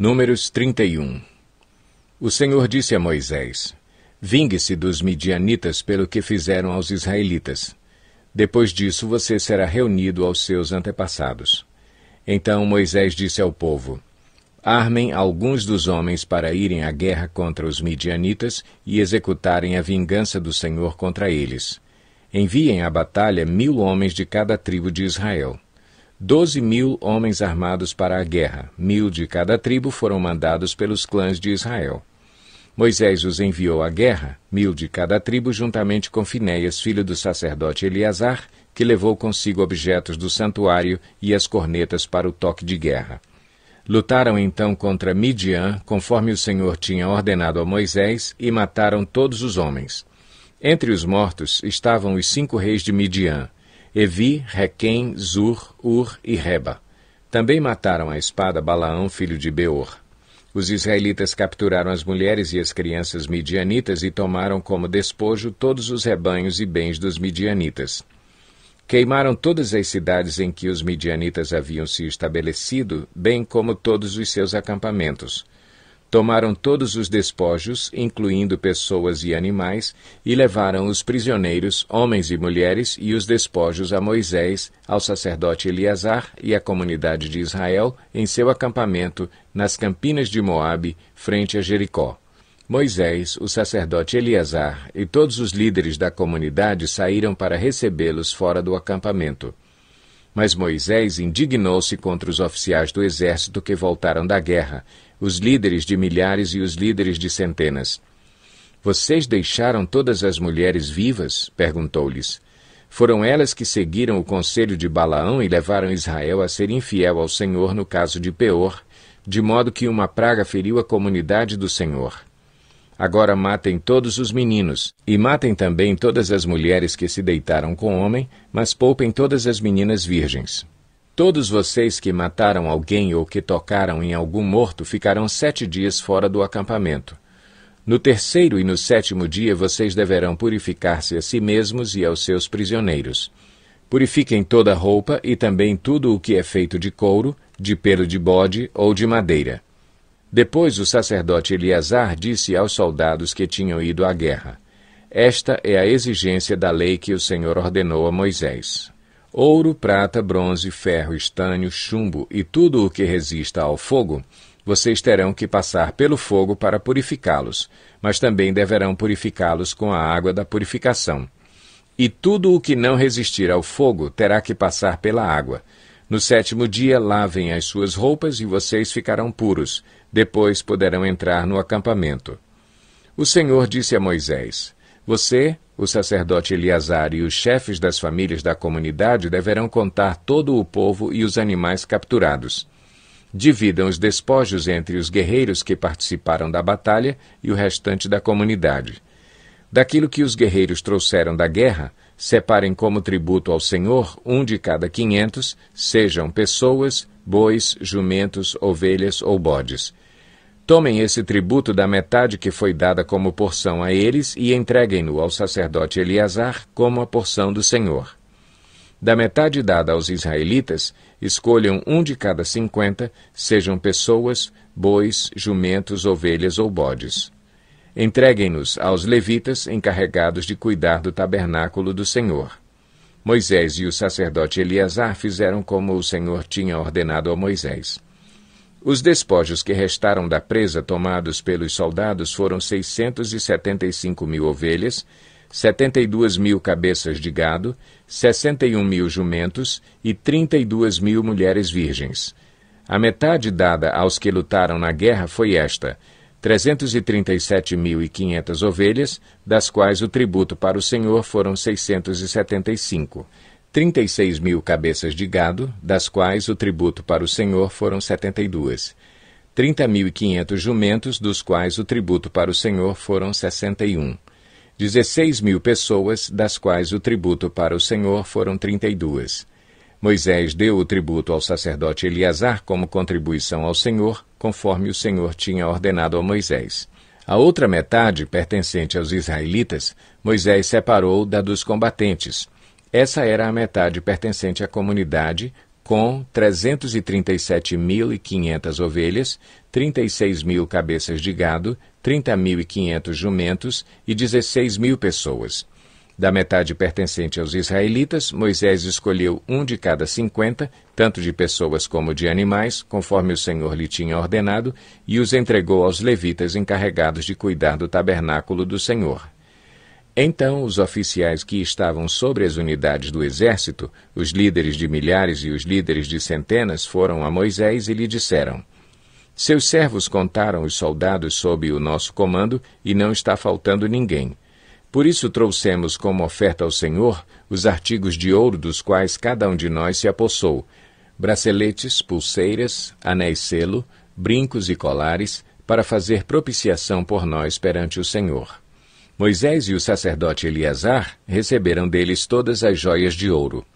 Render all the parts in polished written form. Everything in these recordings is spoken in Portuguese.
Números 31. O Senhor disse a Moisés: Vingue-se dos midianitas pelo que fizeram aos israelitas. Depois disso você será reunido aos seus antepassados. Então Moisés disse ao povo: Armem alguns dos homens para irem à guerra contra os midianitas e executarem a vingança do Senhor contra eles. Enviem à batalha 1.000 homens de cada tribo de Israel. 12.000 homens armados para a guerra, 1.000 de cada tribo foram mandados pelos clãs de Israel. Moisés os enviou à guerra, 1.000 de cada tribo, juntamente com Finéias, filho do sacerdote Eleazar, que levou consigo objetos do santuário e as cornetas para o toque de guerra. Lutaram então contra Midian, conforme o Senhor tinha ordenado a Moisés, e mataram todos os homens. Entre os mortos estavam os 5 reis de Midian: Evi, Requem, Zur, Ur e Reba. Também mataram à espada Balaão, filho de Beor. Os israelitas capturaram as mulheres e as crianças midianitas e tomaram como despojo todos os rebanhos e bens dos midianitas. Queimaram todas as cidades em que os midianitas haviam se estabelecido, bem como todos os seus acampamentos. Tomaram todos os despojos, incluindo pessoas e animais, e levaram os prisioneiros, homens e mulheres, e os despojos a Moisés, ao sacerdote Eleazar e à comunidade de Israel, em seu acampamento, nas campinas de Moabe, frente a Jericó. Moisés, o sacerdote Eleazar e todos os líderes da comunidade saíram para recebê-los fora do acampamento. Mas Moisés indignou-se contra os oficiais do exército que voltaram da guerra, os líderes de milhares e os líderes de centenas. Vocês deixaram todas as mulheres vivas? Perguntou-lhes. Foram elas que seguiram o conselho de Balaão e levaram Israel a ser infiel ao Senhor no caso de Peor, de modo que uma praga feriu a comunidade do Senhor. Agora matem todos os meninos, e matem também todas as mulheres que se deitaram com homem, mas poupem todas as meninas virgens. Todos vocês que mataram alguém ou que tocaram em algum morto ficarão 7 dias fora do acampamento. No 3º e no 7º dia vocês deverão purificar-se a si mesmos e aos seus prisioneiros. Purifiquem toda a roupa e também tudo o que é feito de couro, de pelo de bode ou de madeira. Depois o sacerdote Eleazar disse aos soldados que tinham ido à guerra: Esta é a exigência da lei que o Senhor ordenou a Moisés. Ouro, prata, bronze, ferro, estânio, chumbo e tudo o que resista ao fogo, vocês terão que passar pelo fogo para purificá-los, mas também deverão purificá-los com a água da purificação. E tudo o que não resistir ao fogo terá que passar pela água. No 7º dia lavem as suas roupas e vocês ficarão puros. Depois poderão entrar no acampamento. O Senhor disse a Moisés: Você, o sacerdote Eleazar e os chefes das famílias da comunidade deverão contar todo o povo e os animais capturados. Dividam os despojos entre os guerreiros que participaram da batalha e o restante da comunidade. Daquilo que os guerreiros trouxeram da guerra, separem como tributo ao Senhor 1 de cada 500, sejam pessoas, bois, jumentos, ovelhas ou bodes. Tomem esse tributo da metade que foi dada como porção a eles e entreguem-no ao sacerdote Eleazar como a porção do Senhor. Da metade dada aos israelitas, escolham 1 de cada 50, sejam pessoas, bois, jumentos, ovelhas ou bodes. Entreguem-nos aos levitas encarregados de cuidar do tabernáculo do Senhor. Moisés e o sacerdote Eleazar fizeram como o Senhor tinha ordenado a Moisés. Os despojos que restaram da presa tomados pelos soldados foram 675.000 ovelhas, 72.000 cabeças de gado, 61.000 jumentos e 32.000 mulheres virgens. A metade dada aos que lutaram na guerra foi esta: 337.500 ovelhas, das quais o tributo para o Senhor foram 675. 36.000 cabeças de gado, das quais o tributo para o Senhor foram 72. 30.500 jumentos, dos quais o tributo para o Senhor foram 61. 16.000 pessoas, das quais o tributo para o Senhor foram 32. Moisés deu o tributo ao sacerdote Eleazar como contribuição ao Senhor, conforme o Senhor tinha ordenado a Moisés. A outra metade, pertencente aos israelitas, Moisés separou da dos combatentes. Essa era a metade pertencente à comunidade, com 337.500 ovelhas, 36.000 cabeças de gado, 30.500 jumentos e 16.000 pessoas. Da metade pertencente aos israelitas, Moisés escolheu um de cada 50, tanto de pessoas como de animais, conforme o Senhor lhe tinha ordenado, e os entregou aos levitas encarregados de cuidar do tabernáculo do Senhor. Então os oficiais que estavam sobre as unidades do exército, os líderes de milhares e os líderes de centenas, foram a Moisés e lhe disseram: Seus servos contaram os soldados sob o nosso comando e não está faltando ninguém. Por isso trouxemos como oferta ao Senhor os artigos de ouro dos quais cada um de nós se apossou: braceletes, pulseiras, anéis-selo, brincos e colares, para fazer propiciação por nós perante o Senhor. Moisés e o sacerdote Eleazar receberam deles todas as joias de ouro.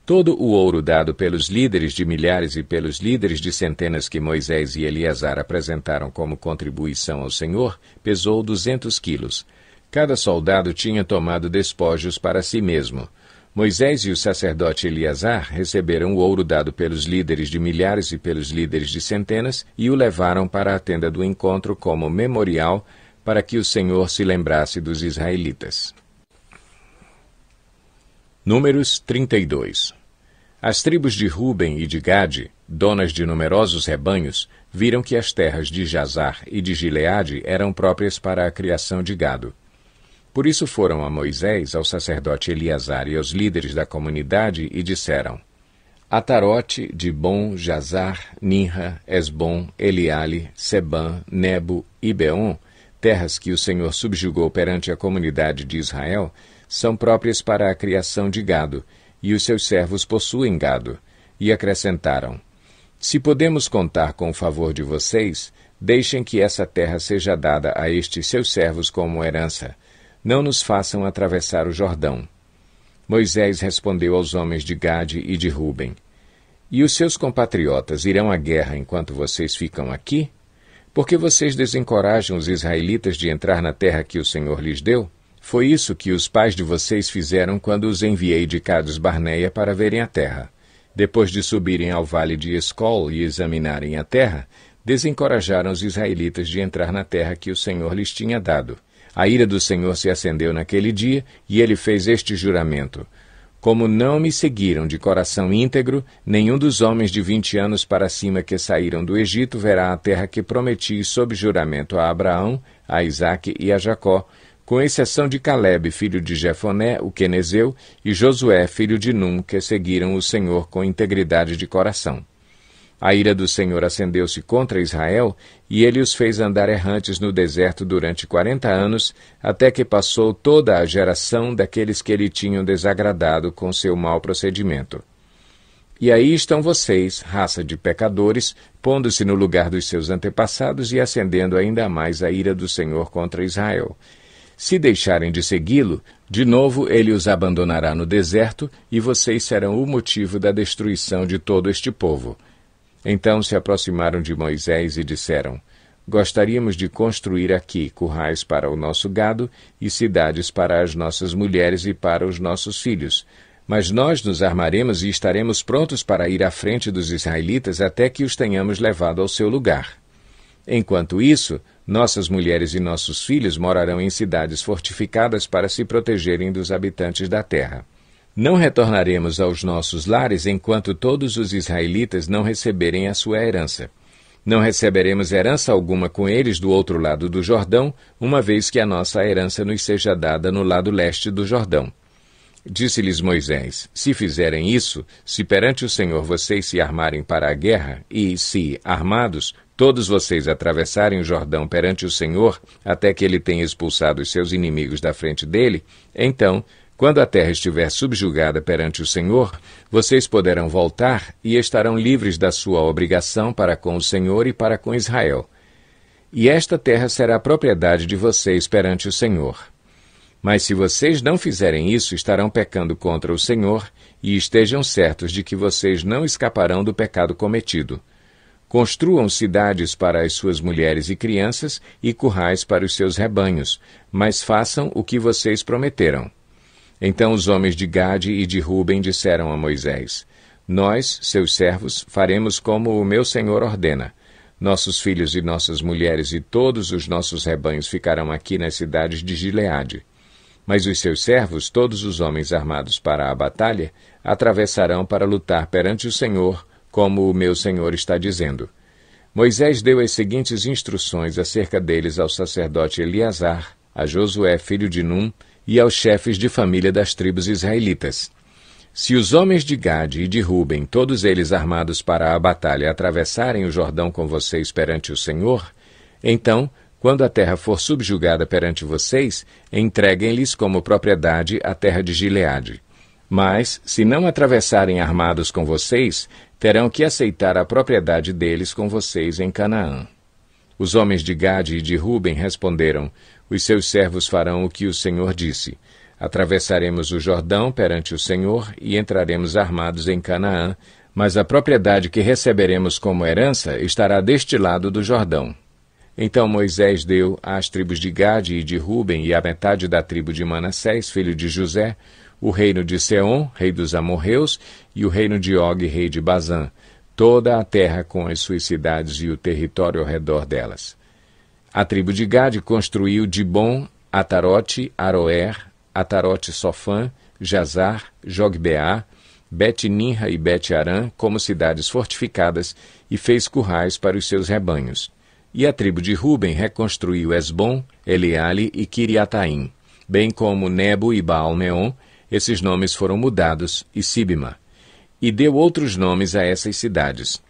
Todo o ouro dado pelos líderes de milhares e pelos líderes de centenas que Moisés e Eleazar apresentaram como contribuição ao Senhor pesou 200 quilos. Cada soldado tinha tomado despojos para si mesmo. Moisés e o sacerdote Eleazar receberam o ouro dado pelos líderes de milhares e pelos líderes de centenas e o levaram para a tenda do encontro como memorial para que o Senhor se lembrasse dos israelitas. Números 32. As tribos de Ruben e de Gade, donas de numerosos rebanhos, viram que as terras de Jazar e de Gileade eram próprias para a criação de gado. Por isso foram a Moisés, ao sacerdote Eleazar e aos líderes da comunidade e disseram: Atarote, Dibon, Jazar, Ninra, Esbom, Eliale, Sebã, Nebo e Beon, terras que o Senhor subjugou perante a comunidade de Israel, são próprias para a criação de gado, e os seus servos possuem gado. E acrescentaram: Se podemos contar com o favor de vocês, deixem que essa terra seja dada a estes seus servos como herança. Não nos façam atravessar o Jordão. Moisés respondeu aos homens de Gade e de Ruben: E os seus compatriotas irão à guerra enquanto vocês ficam aqui? Porque vocês desencorajam os israelitas de entrar na terra que o Senhor lhes deu? Foi isso que os pais de vocês fizeram quando os enviei de Cades Barneia para verem a terra. Depois de subirem ao vale de Escol e examinarem a terra, desencorajaram os israelitas de entrar na terra que o Senhor lhes tinha dado. A ira do Senhor se acendeu naquele dia, e ele fez este juramento: Como não me seguiram de coração íntegro, nenhum dos homens de 20 anos para cima que saíram do Egito verá a terra que prometi sob juramento a Abraão, a Isaque e a Jacó, com exceção de Calebe, filho de Jefoné, o quenezeu, e Josué, filho de Num, que seguiram o Senhor com integridade de coração. A ira do Senhor acendeu-se contra Israel, e ele os fez andar errantes no deserto durante 40 anos, até que passou toda a geração daqueles que lhe tinham desagradado com seu mau procedimento. E aí estão vocês, raça de pecadores, pondo-se no lugar dos seus antepassados e acendendo ainda mais a ira do Senhor contra Israel. Se deixarem de segui-lo, de novo ele os abandonará no deserto, e vocês serão o motivo da destruição de todo este povo. Então se aproximaram de Moisés e disseram: Gostaríamos de construir aqui currais para o nosso gado e cidades para as nossas mulheres e para os nossos filhos. Mas nós nos armaremos e estaremos prontos para ir à frente dos israelitas até que os tenhamos levado ao seu lugar. Enquanto isso, nossas mulheres e nossos filhos morarão em cidades fortificadas para se protegerem dos habitantes da terra. Não retornaremos aos nossos lares enquanto todos os israelitas não receberem a sua herança. Não receberemos herança alguma com eles do outro lado do Jordão, uma vez que a nossa herança nos seja dada no lado leste do Jordão. Disse-lhes Moisés: Se fizerem isso, se perante o Senhor vocês se armarem para a guerra, e, se, armados, todos vocês atravessarem o Jordão perante o Senhor, até que ele tenha expulsado os seus inimigos da frente dele, então, quando a terra estiver subjugada perante o Senhor, vocês poderão voltar e estarão livres da sua obrigação para com o Senhor e para com Israel. E esta terra será propriedade de vocês perante o Senhor. Mas se vocês não fizerem isso, estarão pecando contra o Senhor, e estejam certos de que vocês não escaparão do pecado cometido. Construam cidades para as suas mulheres e crianças e currais para os seus rebanhos, mas façam o que vocês prometeram. Então os homens de Gade e de Ruben disseram a Moisés: Nós, seus servos, faremos como o meu senhor ordena. Nossos filhos e nossas mulheres e todos os nossos rebanhos ficarão aqui nas cidades de Gileade. Mas os seus servos, todos os homens armados para a batalha, atravessarão para lutar perante o Senhor, como o meu senhor está dizendo. Moisés deu as seguintes instruções acerca deles ao sacerdote Eleazar, a Josué, filho de Num, e aos chefes de família das tribos israelitas. Se os homens de Gade e de Ruben, todos eles armados para a batalha, atravessarem o Jordão com vocês perante o Senhor, então, quando a terra for subjugada perante vocês, entreguem-lhes como propriedade a terra de Gileade. Mas, se não atravessarem armados com vocês, terão que aceitar a propriedade deles com vocês em Canaã. Os homens de Gade e de Ruben responderam: os seus servos farão o que o Senhor disse. Atravessaremos o Jordão perante o Senhor e entraremos armados em Canaã, mas a propriedade que receberemos como herança estará deste lado do Jordão. Então Moisés deu às tribos de Gade e de Ruben e à metade da tribo de Manassés, filho de José, o reino de Seom, rei dos amorreus, e o reino de Og, rei de Bazã, toda a terra com as suas cidades e o território ao redor delas. A tribo de Gade construiu Dibon, Atarote, Aroer, Atarote Sofã, Jazar, Jogbeá, Bet-Ninra e Bet-Arã como cidades fortificadas e fez currais para os seus rebanhos. E a tribo de Ruben reconstruiu Esbom, Eleale e Kiriataim, bem como Nebo e Baal-Meon, esses nomes foram mudados, e Sibma, e deu outros nomes a essas cidades.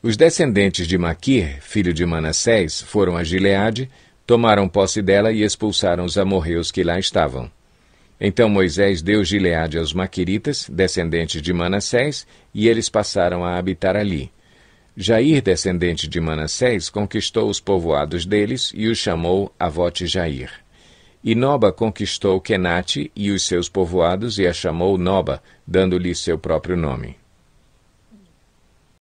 Os descendentes de Maquir, filho de Manassés, foram a Gileade, tomaram posse dela e expulsaram os amorreus que lá estavam. Então Moisés deu Gileade aos maquiritas, descendentes de Manassés, e eles passaram a habitar ali. Jair, descendente de Manassés, conquistou os povoados deles e os chamou Avote-Jair. E Noba conquistou Quenate e os seus povoados e a chamou Noba, dando-lhe seu próprio nome.